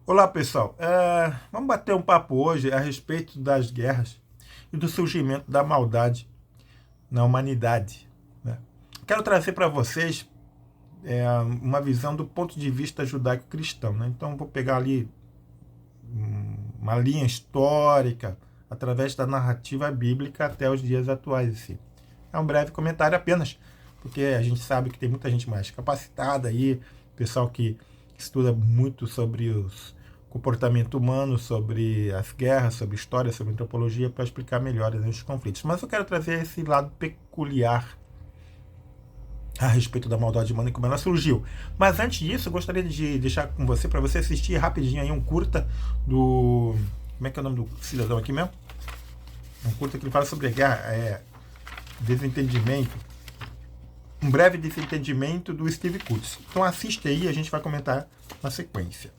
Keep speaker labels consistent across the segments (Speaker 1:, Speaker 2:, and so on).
Speaker 1: Olá pessoal, vamos bater um papo hoje a respeito das guerras e do surgimento da maldade na humanidade, né? Quero trazer para vocês uma visão do ponto de vista judaico-cristão, né? Então vou pegar ali uma linha histórica através da narrativa bíblica até os dias atuais. Assim. É um breve comentário apenas, porque a gente sabe que tem muita gente mais capacitada aí, pessoal que estuda muito sobre o comportamento humano, sobre as guerras, sobre história, sobre antropologia, para explicar melhor esses conflitos. Mas eu quero trazer esse lado peculiar a respeito da maldade humana e como ela surgiu. Mas antes disso, eu gostaria de deixar com você, para você assistir rapidinho aí um curta do... Como é que é o nome do cidadão aqui mesmo? Um curta que ele fala sobre guerra, desentendimento. Um breve desentendimento do Steve Kutz. Então assiste aí e a gente vai comentar na sequência.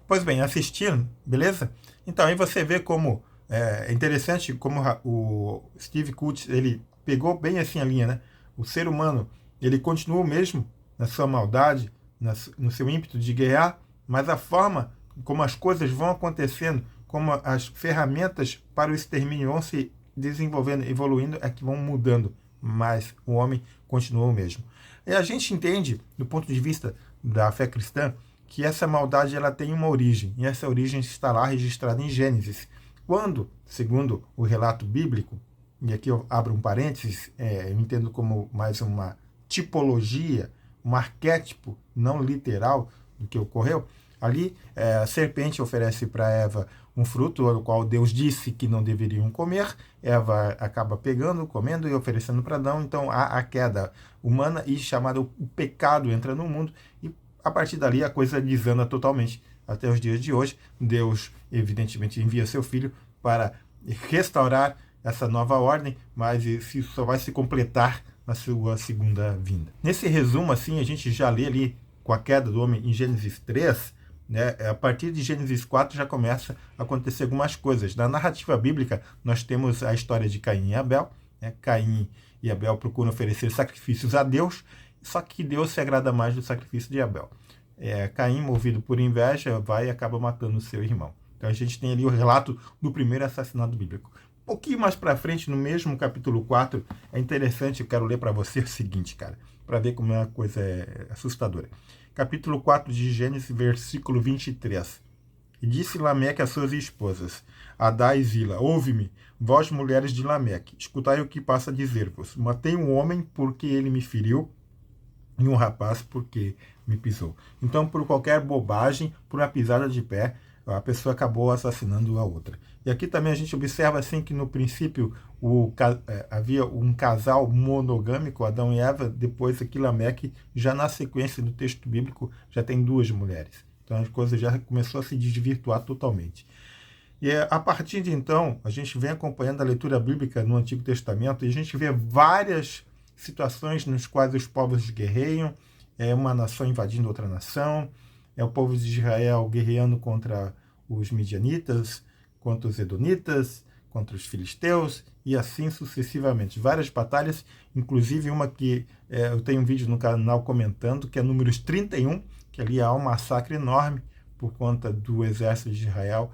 Speaker 1: Pois bem, assistindo, beleza? Então aí você vê como é interessante como o Steve Kutz, ele pegou bem assim a linha, né? O ser humano, ele continua o mesmo na sua maldade, no seu ímpeto de guerrear, mas a forma como as coisas vão acontecendo, como as ferramentas para o extermínio vão se desenvolvendo, evoluindo, é que vão mudando, mas o homem continua o mesmo. E a gente entende, do ponto de vista da fé cristã, que essa maldade ela tem uma origem, e essa origem está lá registrada em Gênesis. Quando, segundo o relato bíblico, e aqui eu abro um parênteses, eu entendo como mais uma tipologia, um arquétipo não literal do que ocorreu, ali a serpente oferece para Eva um fruto, o qual Deus disse que não deveriam comer, Eva acaba pegando, comendo e oferecendo para Adão, então há a queda humana e chamado o pecado entra no mundo, e a partir dali a coisa desanda totalmente, até os dias de hoje. Deus, evidentemente, envia seu Filho para restaurar essa nova ordem, mas isso só vai se completar na sua segunda vinda. Nesse resumo, assim, a gente já lê ali com a queda do homem em Gênesis 3, né? A partir de Gênesis 4 já começa a acontecer algumas coisas. Na narrativa bíblica, nós temos a história de Caim e Abel. Né? Caim e Abel procuram oferecer sacrifícios a Deus, só que Deus se agrada mais do sacrifício de Abel. Caim, movido por inveja, vai e acaba matando o seu irmão. Então a gente tem ali o relato do primeiro assassinato bíblico. Um pouquinho mais para frente, no mesmo capítulo 4, é interessante, eu quero ler para você o seguinte, cara, para ver como a coisa é assustadora. Capítulo 4 de Gênesis, versículo 23. E disse Lameque às suas esposas, Adá e Zila, ouve-me, vós mulheres de Lameque, escutai o que passa a dizer-vos. Matei um homem porque ele me feriu, e um rapaz porque me pisou. Então, por qualquer bobagem, por uma pisada de pé, a pessoa acabou assassinando a outra. E aqui também a gente observa assim que no princípio havia um casal monogâmico, Adão e Eva, depois aqui Lameque, já na sequência do texto bíblico, já tem 2 mulheres. Então a coisa já começou a se desvirtuar totalmente. E a partir de então, a gente vem acompanhando a leitura bíblica no Antigo Testamento e a gente vê várias situações nas quais os povos guerreiam, uma nação invadindo outra nação, o povo de Israel guerreando contra os midianitas, contra os edonitas, contra os filisteus, e assim sucessivamente. Várias batalhas, inclusive uma que eu tenho um vídeo no canal comentando, que é Números 31, que ali há um massacre enorme por conta do exército de Israel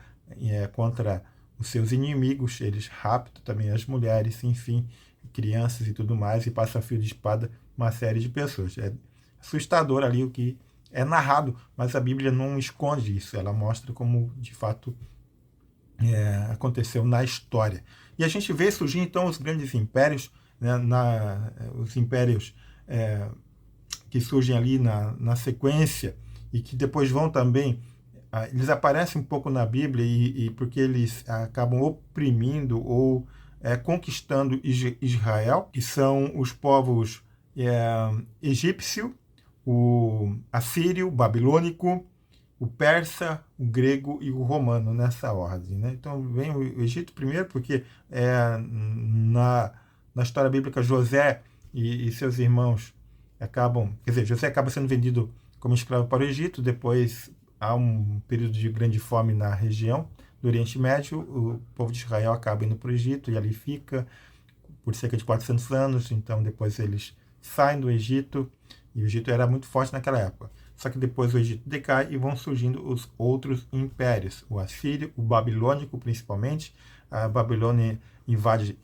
Speaker 1: contra os seus inimigos. Eles raptam também as mulheres, enfim, crianças e tudo mais, e passa a fio de espada uma série de pessoas. É assustador ali o que é narrado, mas a Bíblia não esconde isso, ela mostra como de fato aconteceu na história. E a gente vê surgir então os grandes impérios, né, os impérios que surgem ali na sequência e que depois vão também, eles aparecem um pouco na Bíblia e porque eles acabam oprimindo ou conquistando Israel, que são os povos egípcio, o assírio, o babilônico, o persa, o grego e o romano, nessa ordem. Né? Então vem o Egito primeiro, porque na história bíblica José e seus irmãos José acaba sendo vendido como escravo para o Egito, depois há um período de grande fome na região do Oriente Médio, o povo de Israel acaba indo para o Egito e ali fica por cerca de 400 anos, então depois eles saem do Egito, e o Egito era muito forte naquela época. Só que depois o Egito decai e vão surgindo os outros impérios. O assírio, o babilônico principalmente. A Babilônia invade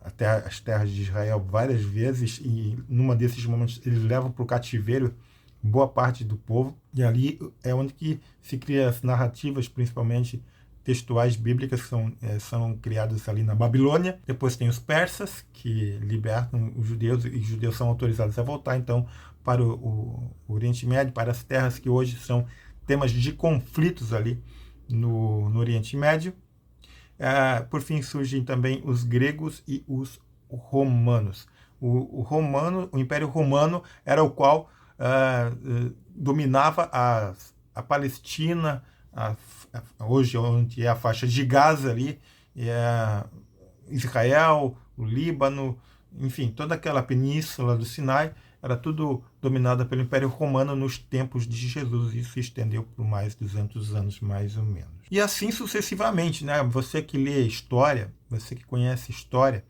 Speaker 1: até as terras de Israel várias vezes e numa desses momentos eles levam para o cativeiro boa parte do povo. E ali é onde que se cria as narrativas, principalmente textuais bíblicas, que são criadas ali na Babilônia. Depois tem os persas, que libertam os judeus, e os judeus são autorizados a voltar, então, para o Oriente Médio, para as terras que hoje são temas de conflitos ali no Oriente Médio. Por fim, surgem também os gregos e os romanos. O Império Romano era o qual dominava a Palestina, hoje onde é a faixa de Gaza ali, Israel, o Líbano, enfim, toda aquela península do Sinai, era tudo dominada pelo Império Romano nos tempos de Jesus, e se estendeu por mais de 200 anos, mais ou menos. E assim sucessivamente, né? Você que lê história, você que conhece história,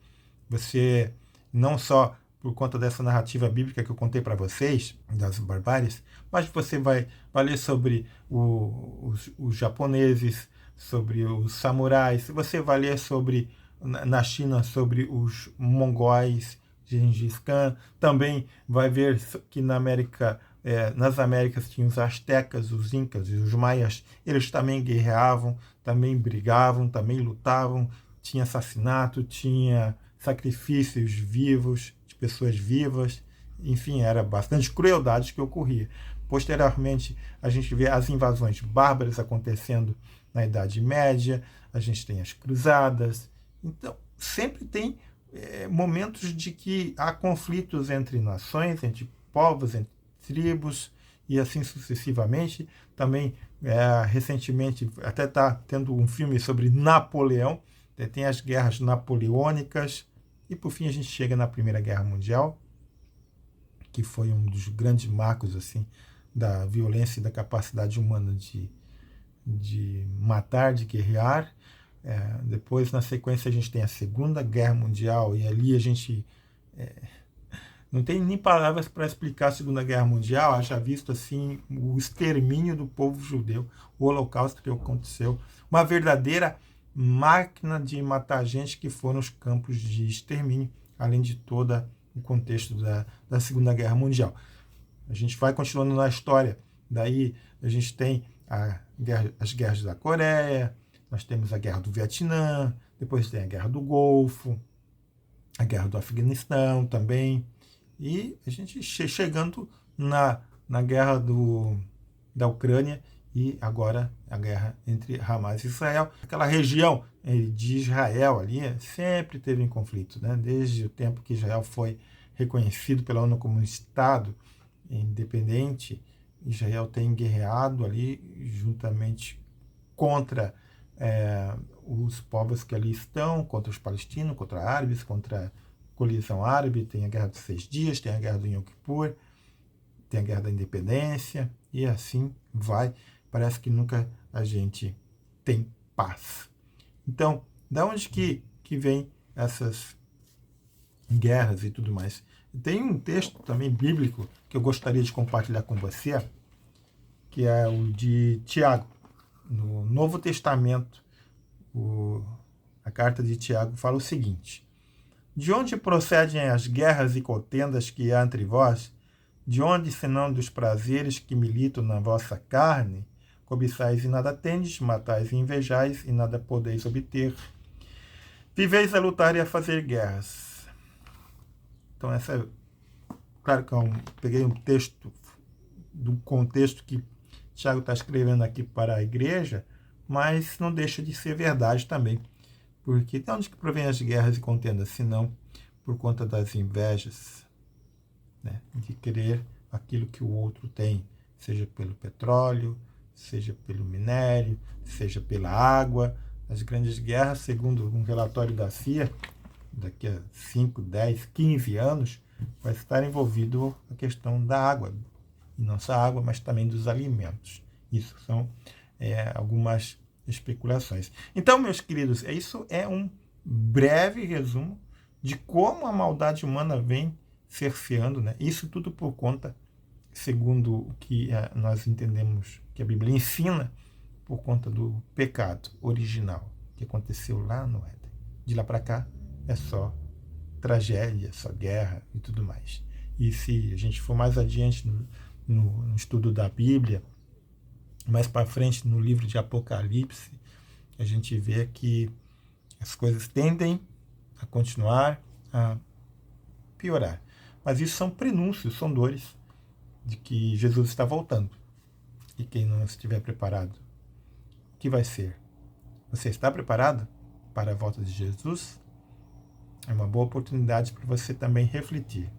Speaker 1: você não só por conta dessa narrativa bíblica que eu contei para vocês, das barbáries, mas você vai ler sobre os japoneses, sobre os samurais, você vai ler sobre, na China, sobre os mongóis, Gengis Khan, também vai ver que nas Américas tinha os astecas, os incas e os maias, eles também guerreavam, também brigavam, também lutavam, tinha assassinato, tinha sacrifícios vivos, de pessoas vivas, enfim, era bastante crueldade que ocorria. Posteriormente, a gente vê as invasões bárbaras acontecendo na Idade Média, a gente tem as cruzadas, então sempre tem momentos de que há conflitos entre nações, entre povos, entre tribos, e assim sucessivamente. Também, recentemente, até está tendo um filme sobre Napoleão, tem as guerras napoleônicas, e por fim a gente chega na Primeira Guerra Mundial, que foi um dos grandes marcos assim, da violência e da capacidade humana de matar, de guerrear. Depois, na sequência, a gente tem a Segunda Guerra Mundial, e ali a gente não tem nem palavras para explicar a Segunda Guerra Mundial, haja visto assim, o extermínio do povo judeu, o holocausto que aconteceu, uma verdadeira máquina de matar gente, que foram os campos de extermínio, além de todo o contexto da Segunda Guerra Mundial. A gente vai continuando na história, daí a gente tem as guerras da Coreia, nós temos a Guerra do Vietnã, depois tem a Guerra do Golfo, a Guerra do Afeganistão também, e a gente chegando na Guerra da Ucrânia, e agora a guerra entre Hamas e Israel. Aquela região de Israel ali sempre teve em conflito, né? Desde o tempo que Israel foi reconhecido pela ONU como um Estado independente, Israel tem guerreado ali juntamente contra os povos que ali estão, contra os palestinos, contra árabes, contra a colisão árabe. Tem a Guerra dos 6 Dias, tem a Guerra do Yom Kippur, tem a Guerra da Independência, e assim vai. Parece que nunca a gente tem paz. Então, da onde que vem essas guerras e tudo mais? Tem um texto também bíblico que eu gostaria de compartilhar com você, que é o de Tiago. No Novo Testamento, a carta de Tiago fala o seguinte: de onde procedem as guerras e contendas que há entre vós? De onde, senão dos prazeres que militam na vossa carne? Cobiçais e nada tendes, matais e invejais e nada podeis obter. Viveis a lutar e a fazer guerras. Então, claro que eu peguei um texto do contexto que Tiago está escrevendo aqui para a igreja, mas não deixa de ser verdade também. Porque de onde que provém as guerras e contendas, senão por conta das invejas, né? De querer aquilo que o outro tem, seja pelo petróleo, seja pelo minério, seja pela água. As grandes guerras, segundo um relatório da CIA, daqui a 5, 10, 15 anos, vai estar envolvido a questão da água. E não só a água, mas também dos alimentos. Isso são algumas especulações. Então, meus queridos, isso é um breve resumo de como a maldade humana vem cerceando, né? Isso tudo por conta, segundo o que nós entendemos que a Bíblia ensina, por conta do pecado original que aconteceu lá no Éden. De lá para cá é só tragédia, só guerra e tudo mais. E se a gente for mais adiante no estudo da Bíblia, mais para frente no livro de Apocalipse, a gente vê que as coisas tendem a continuar a piorar. Mas isso são prenúncios, são dores de que Jesus está voltando. E quem não estiver preparado, o que vai ser? Você está preparado para a volta de Jesus? É uma boa oportunidade para você também refletir.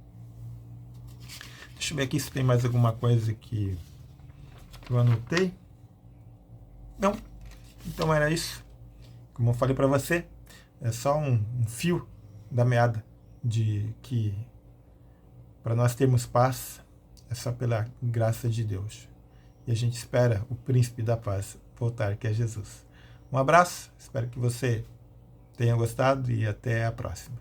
Speaker 1: Deixa eu ver aqui se tem mais alguma coisa que eu anotei. Não. Então era isso. Como eu falei para você, é só um fio da meada de que para nós termos paz é só pela graça de Deus. E a gente espera o príncipe da paz voltar, que é Jesus. Um abraço, espero que você tenha gostado e até a próxima.